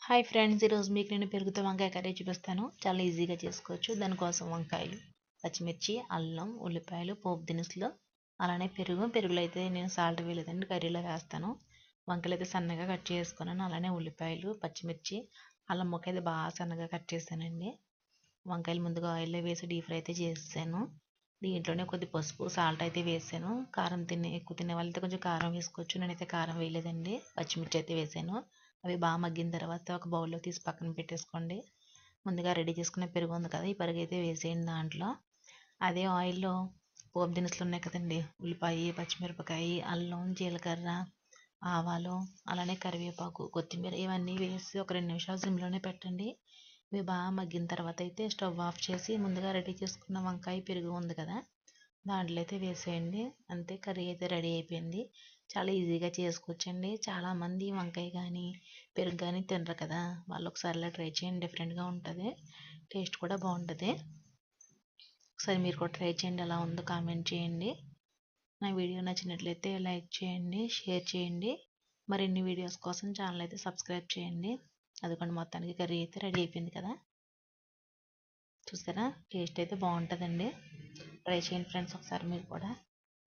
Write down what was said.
Hi friends, ఈరోజు మీకు నేను పెరుగుతో వంకాయ కర్రీ చూపిస్తాను. చాలా ఈజీగా చేసుకోవచ్చు. దానికోసం వంకాయలు, పచ్చిమిర్చి, అల్లం, ఉల్లిపాయలు, పోపు దినుసులు, అలానే పెరుగులో అయితే నేను సాల్ట్ వేయలేదండి, కర్రీలో వేస్తాను. వంకాయలు అయితే సన్నగా కట్ చేసుకున్నాను. అలానే ఉల్లిపాయలు, పచ్చిమిర్చి, అల్లం ముక్క అయితే బాగా సన్నగా కట్ చేశానండి. వంకాయలు ముందుగా ఆయిల్లో వేసి డీప్ ఫ్రై అయితే చేసాను. దీంట్లోనే కొద్ది పసుపు, సాల్ట్ అయితే వేసాను. కారం ఎక్కువ తినే వాళ్ళైతే కొంచెం కారం వేసుకోవచ్చు. నేనైతే కారం వేయలేదండి. పచ్చిమిర్చి అయితే వేసాను. అవి బాగా మగ్గిన తర్వాత ఒక బౌల్లో తీసి పక్కన పెట్టేసుకోండి. ముందుగా రెడీ చేసుకునే పెరుగు ఉంది కదా, ఈ పెరుగు అయితే వేసేయండి దాంట్లో. అదే ఆయిల్లో పోపు దినుసులు ఉన్నాయి కదండి, ఉల్లిపాయ, పచ్చిమిరపకాయ, అల్లం, జీలకర్ర, ఆవాలు, అలానే కరివేపాకు, కొత్తిమీర ఇవన్నీ వేసి ఒక 2 నిమిషాలు సిమ్లోనే పెట్టండి. ఇవి బాగా మగ్గిన తర్వాత అయితే స్టవ్ ఆఫ్ చేసి ముందుగా రెడీ చేసుకున్న వంకాయ, పెరుగు ఉంది కదా, దాంట్లో అయితే వేసేయండి. అంతే, కర్రీ అయితే రెడీ అయిపోయింది. చాలా ఈజీగా చేసుకోవచ్చండి. చాలామంది వంకాయ కానీ పెరుగు కానీ తినరు కదా, వాళ్ళు ఒకసారి ఇలా ట్రై చేయండి. డిఫరెంట్గా ఉంటుంది, టేస్ట్ కూడా బాగుంటుంది. ఒకసారి మీరు కూడా ట్రై చేయండి, ఎలా ఉందో కామెంట్ చేయండి. నా వీడియో నచ్చినట్లయితే లైక్ చేయండి, షేర్ చేయండి. మరిన్ని వీడియోస్ కోసం ఛానల్ అయితే సబ్స్క్రైబ్ చేయండి. అదిగోండి, మొత్తానికి కర్రీ అయితే రెడీ అయిపోయింది కదా, చూసారా? టేస్ట్ అయితే బాగుంటుందండి. ట్రై చేయండి ఫ్రెండ్స్ ఒకసారి మీరు కూడా.